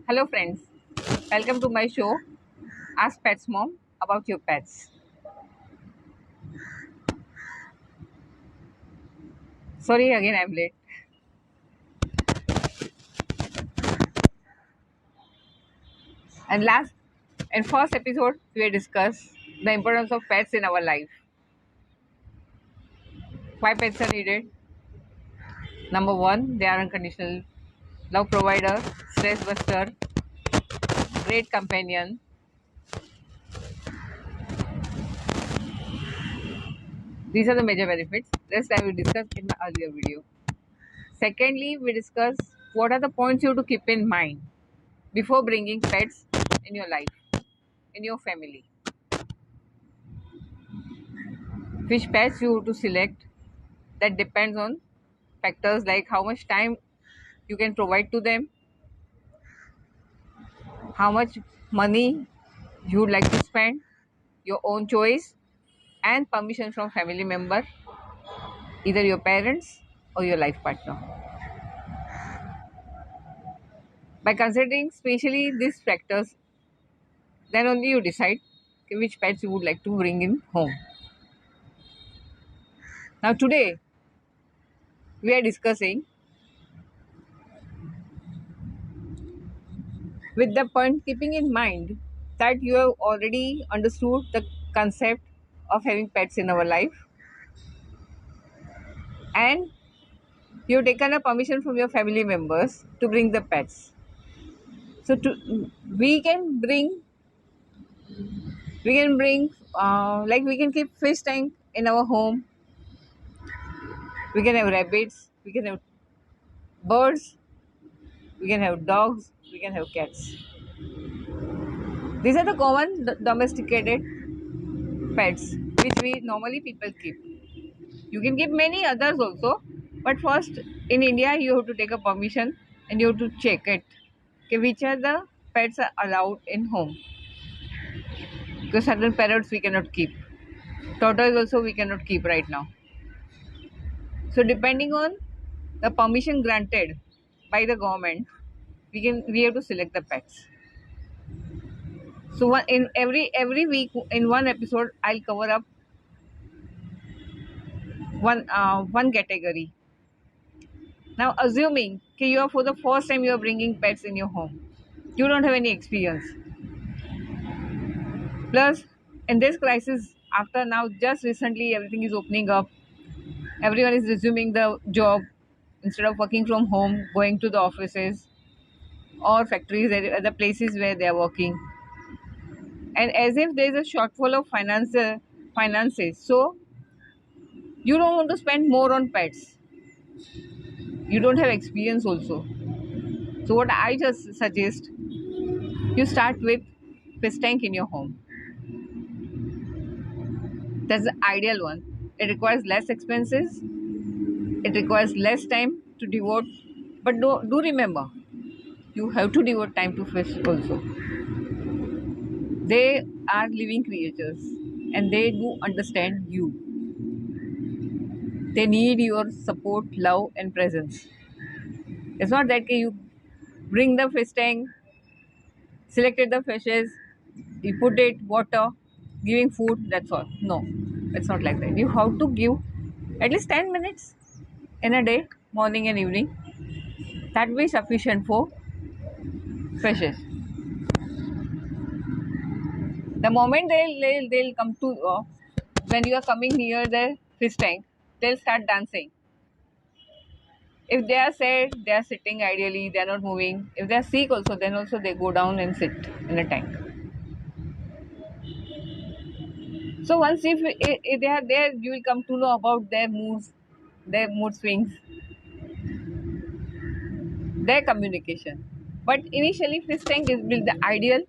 Hello, friends. Welcome to my show, Ask Pets Mom about your pets. Sorry again, I'm late. And last and first episode, we discussed the importance of pets in our life. Why pets are needed? Number one, they are unconditional love provider, stress buster, great companion. These are the major benefits. Rest I will discuss in my earlier video. Secondly, we discuss what are the points you have to keep in mind before bringing pets in your life, in your family. Which pets you have to select, that depends on factors like how much time you can provide to them, how much money you would like to spend, your own choice, and permission from family member, either your parents or your life partner. By considering specially these factors, then only you decide which pets you would like to bring in home. Now today we are discussing with the point keeping in mind that you have already understood the concept of having pets in our life, and you've taken a permission from your family members to bring the pets. So we can bring like we can keep fish tank in our home. We can have rabbits. We can have birds. We can have dogs. We can have cats. These are the common domesticated pets which we normally people keep. You can keep many others also, but first in India you have to take a permission and you have to check it. Okay, which are the pets are allowed in home? Because certain parrots we cannot keep. Tortoise also we cannot keep right now. So depending on the permission granted by the government, we have to select the pets. So in every week in one episode, I'll cover up one category. Now assuming okay, you are for the first time you are bringing pets in your home, you don't have any experience. Plus, in this crisis, after now just recently everything is opening up, everyone is resuming the job instead of working from home, going to the offices or factories, the places where they are working, and as if there is a shortfall of finances. So you don't want to spend more on pets. You don't have experience also. So what I just suggest, you start with fish tank in your home. That's the ideal one. It requires less expenses. It requires less time to devote. But do remember, you have to devote time to fish also. They are living creatures and they do understand you. They need your support, love, and presence. It's not that you bring the fish tank, selected the fishes, you put it, water, giving food, that's all. No, it's not like that. You have to give at least 10 minutes in a day, morning and evening. That will be sufficient for fishes. The moment they'll come to when you are coming near the fish tank, they'll start dancing. If they are sad, they are sitting ideally, they are not moving. If they are sick also, then also they go down and sit in a tank. So once if they are there, you will come to know about their moods, their mood swings, their communication. But initially, fish tank is will the ideal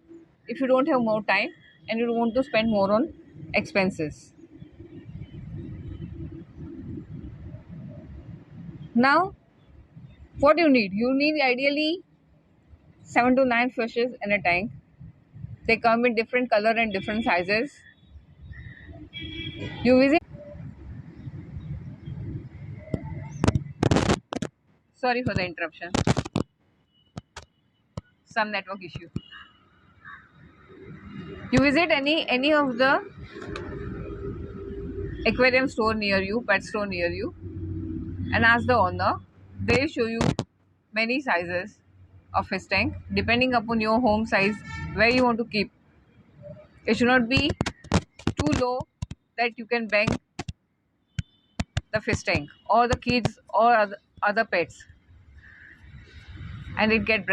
if you don't have more time and you don't want to spend more on expenses. Now, what you need? You need ideally 7 to 9 fishes in a tank. They come in different color and different sizes. You visit. Sorry for the interruption. some network issue. You visit any of the aquarium store near you, pet store near you, and ask the owner. They show you many sizes of fish tank depending upon your home size where you want to keep. It should not be too low that you can bang the fish tank or the kids or other pets, and it get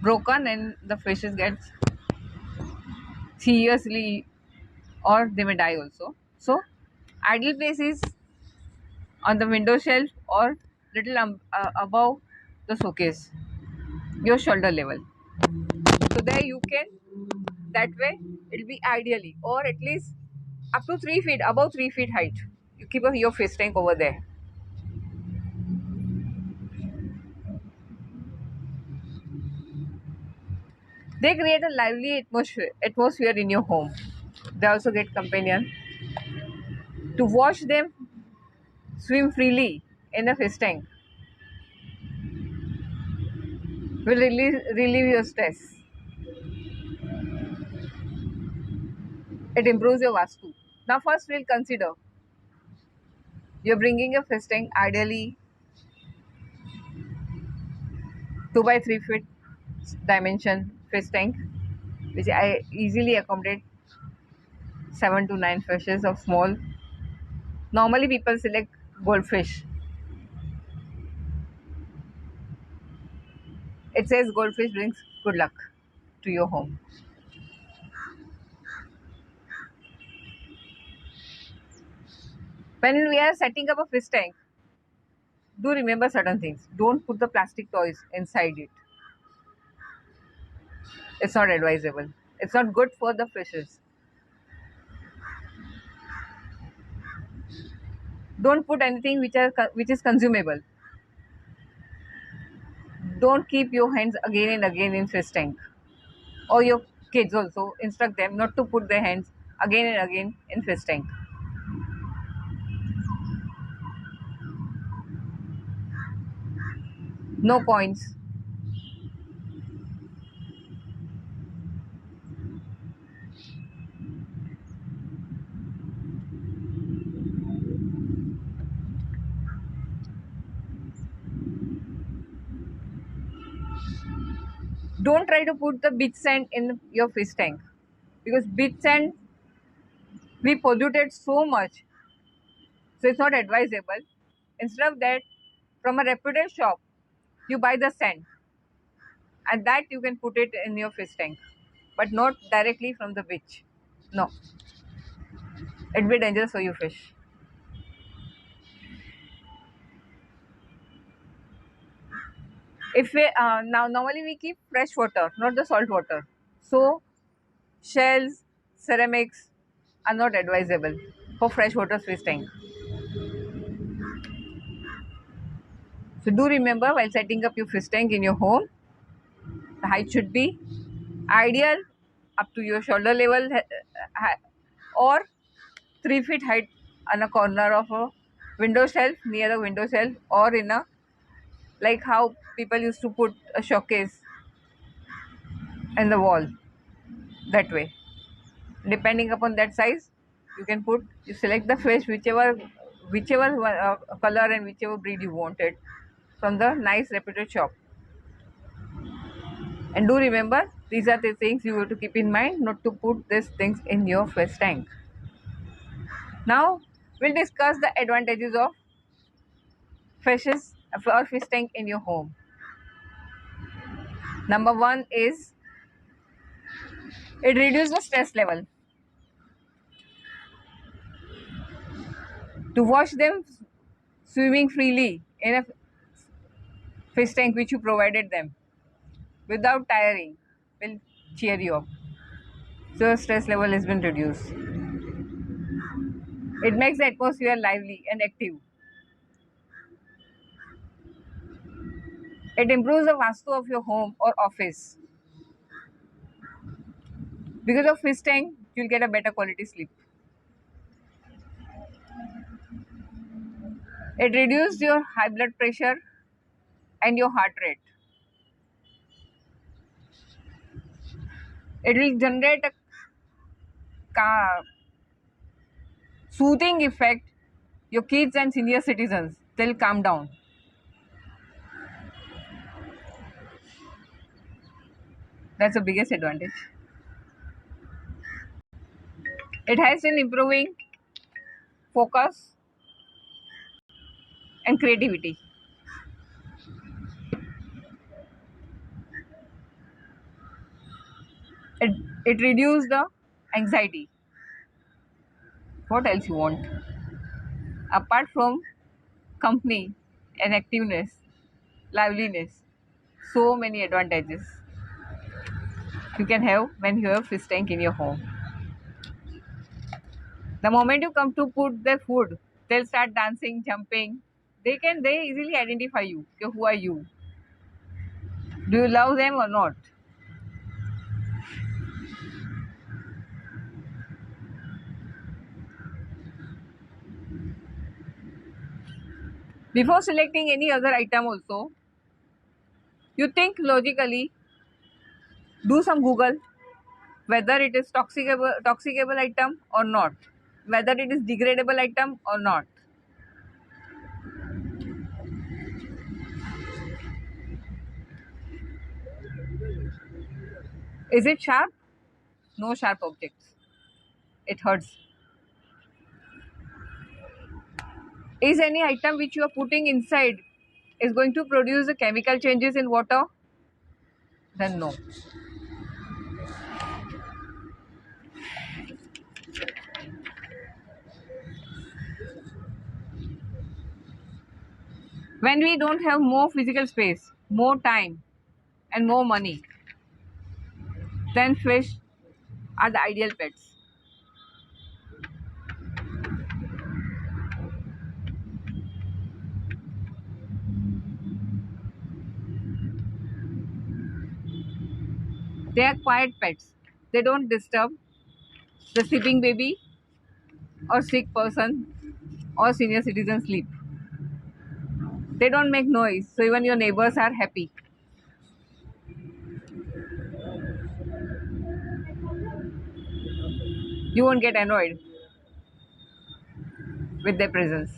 broken and the fishes get seriously, or they may die also. So ideal place is on the window shelf or little above the showcase, your shoulder level. So there you can, that way it will be ideally, or at least up to 3 feet, above 3 feet height. You keep your fish tank over there. They create a lively atmosphere in your home. They also get companion. To watch them swim freely in a fish tank will relieve your stress. It improves your vastu. Now first we'll consider you're bringing a fish tank, ideally 2 by 3 feet dimension fish tank, which I easily accommodate 7 to 9 fishes of small. Normally people select goldfish. It says goldfish brings good luck to your home. When we are setting up a fish tank, do remember certain things. Don't put the plastic toys inside it. It's not advisable. It's not good for the fishes. Don't put anything which is consumable. Don't keep your hands again and again in fish tank. Or your kids also, instruct them not to put their hands again and again in fish tank. No coins. Don't try to put the beach sand in your fish tank, because beach sand we polluted so much, so it's not advisable. Instead of that, from a reputed shop, you buy the sand, and that you can put it in your fish tank, but not directly from the beach. No, it'd be dangerous for your fish. If we now normally we keep fresh water, not the salt water, so shells, ceramics are not advisable for freshwater fish tank. So do remember, while setting up your fish tank in your home, the height should be ideal up to your shoulder level, or 3 feet height on a corner of a window shelf, near a window shelf, or in a, like how people used to put a showcase in the wall, that way. Depending upon that size, you select the fish, whichever color and whichever breed you wanted, from the nice reputed shop. And do remember, these are the things you have to keep in mind, not to put these things in your fish tank. Now we'll discuss the advantages of fishes or fish tank in your home. Number one is it reduces the stress level. To watch them swimming freely in a fish tank which you provided them without tiring will cheer you up. So your stress level has been reduced. It makes the atmosphere lively and active. It improves the vastu of your home or office. Because of fish tank, you'll get a better quality sleep. It reduces your high blood pressure and your heart rate. It will generate a soothing effect. Your kids and senior citizens, they'll calm down. That's the biggest advantage. It has in improving focus and creativity. It, it reduces the anxiety. What else you want? Apart from company and activeness, liveliness, so many advantages you can have when you have fish tank in your home. The moment you come to put their food, they'll start dancing, jumping. They easily identify you. Okay, who are you? Do you love them or not? Before selecting any other item also, you think logically, do some Google whether it is toxicable item or not, whether it is degradable item or not. Is it sharp? No sharp objects. It hurts. Is any item which you are putting inside is going to produce the chemical changes in water? Then no. When we don't have more physical space, more time, and more money, then fish are the ideal pets. They are quiet pets. They don't disturb the sleeping baby or sick person or senior citizen sleep. They don't make noise, so even your neighbors are happy. You won't get annoyed with their presence.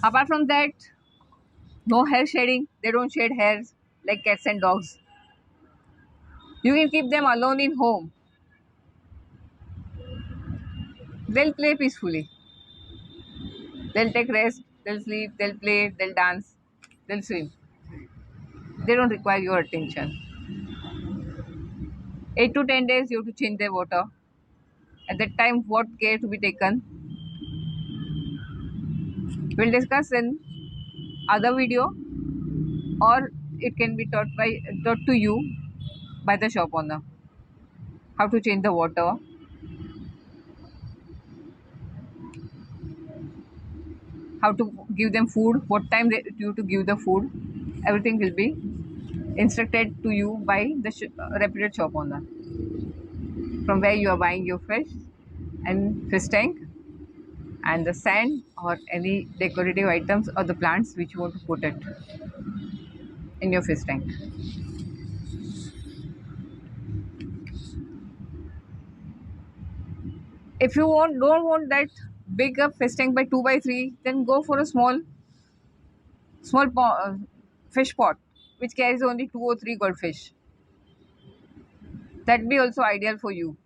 Apart from that, no hair shedding. They don't shed hairs like cats and dogs. You can keep them alone in home. They'll play peacefully. They'll take rest. They'll sleep. They'll play. They'll dance. They'll swim. They don't require your attention. 8 to 10 days you have to change their water. At that time, what care to be taken? We'll discuss in other video, or it can be taught to you by the shop owner. How to change the water, how to give them food, what time you to give the food. Everything will be instructed to you by the reputed shop owner. From where you are buying your fish and fish tank and the sand or any decorative items or the plants which you want to put it in your fish tank. If you don't want that big fish tank by 2 by 3, then go for a small fish pot which carries only 2 or 3 goldfish. That be also ideal for you.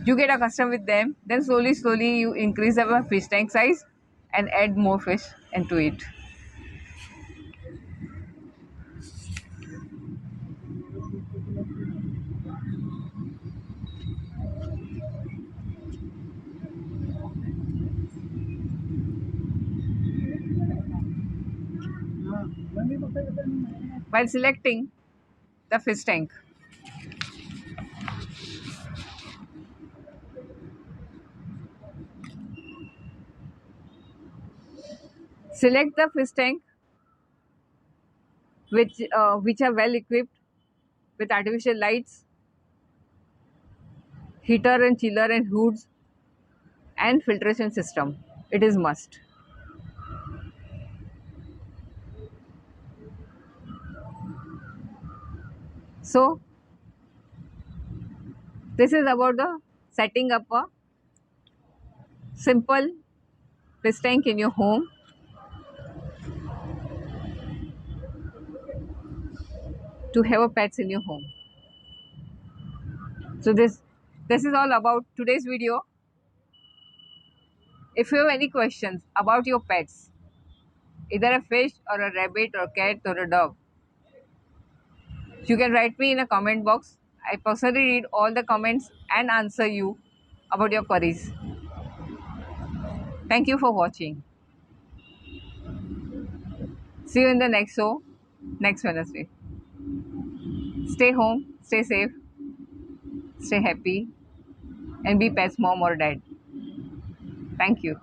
You get accustomed with them, then slowly you increase the fish tank size and add more fish into it. While selecting the fish tank, select the fish tank which are well equipped with artificial lights, heater and chiller and hoods, and filtration system. It is must. So this is about the setting up a simple fish tank in your home to have a pets in your home. So this is all about today's video. If you have any questions about your pets, either a fish or a rabbit or a cat or a dog, you can write me in a comment box. I personally read all the comments and answer you about your queries. Thank you for watching. See you in the next show, next Wednesday. Stay home, stay safe, stay happy, and be pets mom or dad. Thank you.